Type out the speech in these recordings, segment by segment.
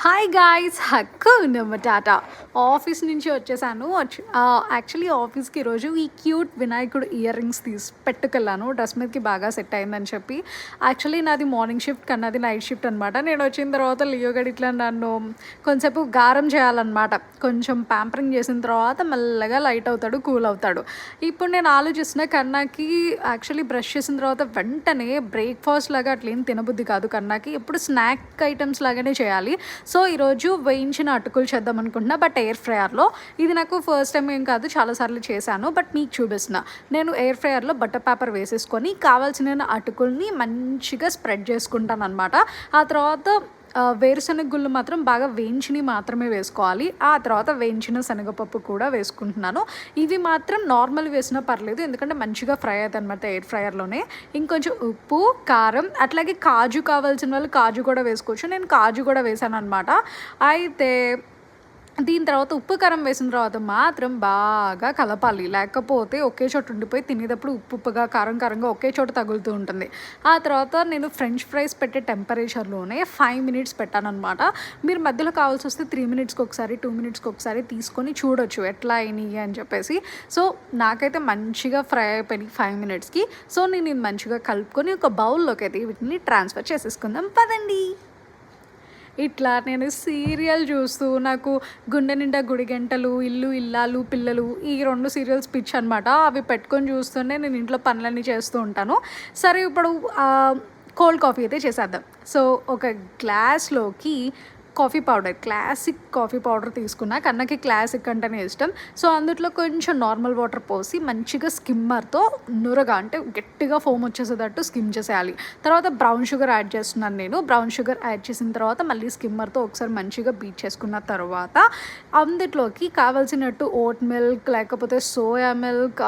Hi guys, హక్కు నమ్మటాట. Office నుంచి వచ్చేసాను. యాక్చువల్లీ ఆఫీస్కి ఈరోజు ఈ క్యూట్ వినాయకుడు ఇయర్ రింగ్స్ పెట్టుకెళ్ళాను. డ్రెస్ మీదకి బాగా సెట్ అయిందని చెప్పి. యాక్చువల్లీ నాది మార్నింగ్ షిఫ్ట్ కన్నా అది నైట్ షిఫ్ట్ అనమాట. నేను వచ్చిన తర్వాత లియో గడి ఇట్లా నన్ను కొంచెంసేపు గారం చేయాలన్నమాట. కొంచెం ప్యాంపరింగ్ చేసిన తర్వాత మెల్లగా లైట్ అవుతాడు, కూల్ అవుతాడు. ఇప్పుడు నేను ఆలోచిస్తున్న కన్నాకి యాక్చువల్లీ బ్రష్ చేసిన తర్వాత వెంటనే బ్రేక్ఫాస్ట్ లాగా అట్లేం తినబుద్ధి కాదు. కన్నాకి ఎప్పుడు స్నాక్ ఐటమ్స్ లాగానే చేయాలి. సో ఈరోజు వేయించిన అటుకులు చేద్దాం అనుకుంటున్నా, బట్ ఎయిర్ ఫ్రైయర్లో. ఇది నాకు ఫస్ట్ టైం ఏం కాదు, చాలాసార్లు చేశాను, బట్ మీకు చూపిస్తున్నా. నేను ఎయిర్ ఫ్రైయర్లో బటర్ పేపర్ వేసేసుకొని కావాల్సిన అటుకుల్ని మంచిగా స్ప్రెడ్ చేసుకుంటాను అనమాట. ఆ తర్వాత వేరుశనగ గుళ్ళు మాత్రం బాగా వేయించినవి మాత్రమే వేసుకోవాలి. ఆ తర్వాత వేయించిన శనగపప్పు కూడా వేసుకుంటున్నాను. ఇవి మాత్రం నార్మల్ వేసినా పర్లేదు, ఎందుకంటే మంచిగా ఫ్రై అవుతాయి అనమాట ఎయిర్ ఫ్రైయర్లోనే. ఇంకొంచెం ఉప్పు, కారం, అట్లాగే కాజు కావాల్సిన వాళ్ళు కాజు కూడా వేసుకోవచ్చు. నేను కాజు కూడా వేసాను అనమాట. అయితే దీని తర్వాత ఉప్పు కారం వేసిన తర్వాత మాత్రం బాగా కలపాలి, లేకపోతే ఒకే చోట ఉండిపోయి తినేటప్పుడు ఉప్పుగా కారం కారంగా ఒకే చోట తగులుతూ ఉంటుంది. ఆ తర్వాత నేను ఫ్రెంచ్ ఫ్రైస్ పెట్టే టెంపరేచర్లోనే 5 minutes పెట్టాను అనమాట. మీరు మధ్యలో కావాల్సి వస్తే 3 minutesకి ఒకసారి 2 minutesకి ఒకసారి తీసుకొని చూడొచ్చు ఎట్లా అయినాయి అని చెప్పేసి. సో నాకైతే మంచిగా ఫ్రై అయిపోయినాయి 5 minutesకి. సో నేను ఇది మంచిగా కలుపుకొని ఒక బౌల్లోకి అయితే వీటిని ట్రాన్స్ఫర్ చేసేసుకుందాం పదండి. ఇట్లా నేను సీరియల్ చూస్తూ, నాకు గుండె నిండా గుడిగంటలు, ఇల్లు ఇల్లాలు పిల్లలు, ఈ 2 సీరియల్స్ పిచ్ అనమాట. అవి పెట్టుకొని చూస్తూనే నేను ఇంట్లో పనులన్నీ చేస్తూ ఉంటాను. సరే, ఇప్పుడు కోల్డ్ కాఫీ అయితే చేసేద్దాం. సో ఒక గ్లాస్లోకి coffee powder, classic coffee powder తీసుకున్నా. కన్నకి క్లాసిక్ అంటేనే ఇష్టం. సో అందులో కొంచెం నార్మల్ వాటర్ పోసి మంచిగా స్కిమ్మర్తో నురగా, అంటే గట్టిగా ఫోమ్ వచ్చేసేటట్టు స్కిమ్ చేసేయాలి. తర్వాత బ్రౌన్ షుగర్ యాడ్ చేస్తున్నాను నేను. బ్రౌన్ షుగర్ యాడ్ చేసిన తర్వాత మళ్ళీ స్కిమ్మర్తో ఒకసారి మంచిగా బీట్ చేసుకున్న తర్వాత అందులోకి కావాల్సినట్టు ఓట్ మిల్క్, లేకపోతే soya milk,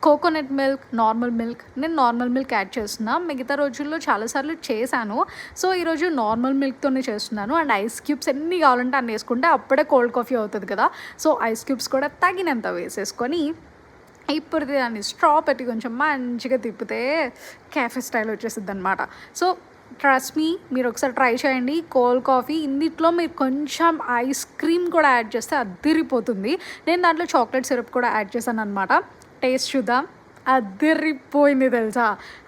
coconut milk, normal milk. నేను నార్మల్ మిల్క్ యాడ్ చేస్తున్నా. మిగతా రోజుల్లో చాలాసార్లు చేశాను. సో ఈరోజు నార్మల్ మిల్క్తోనే చేస్తున్నాను. అండ్ ఐస్ క్యూబ్స్ ఎన్ని కావాలంటే అన్ని వేసుకుంటే అప్పుడే కోల్డ్ కాఫీ అవుతుంది కదా. సో ఐస్ క్యూబ్స్ కూడా తగినంత వేసేసుకొని ఇప్పుడు దాన్ని స్ట్రా పెట్టి కొంచెం మంచిగా తిప్పితే క్యాఫే స్టైల్ వచ్చేసిద్ది అనమాట. సో ట్రస్ట్ మీ, మీరు ఒకసారి ట్రై చేయండి కోల్డ్ కాఫీ. ఇందులో మీరు కొంచెం ఐస్ క్రీమ్ కూడా యాడ్ చేస్తే అదిరిపోతుంది. నేను దాంట్లో చాక్లెట్ సిరప్ కూడా యాడ్ చేశాను అనమాట. టేస్ట్ చూద్దాం. అదిరిపోయింది తెలుసా.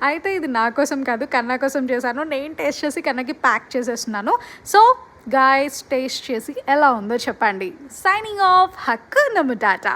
అయితే ఇది నా కోసం కాదు, కన్నా కోసం చేశాను. నేను టేస్ట్ చేసి కన్నకి ప్యాక్ చేసేస్తున్నాను. సో గాయ్స్, టేస్ట్ చేసి ఎలా ఉందో చెప్పండి. సైనింగ్ ఆఫ్, హక్కు నమ్మటాట.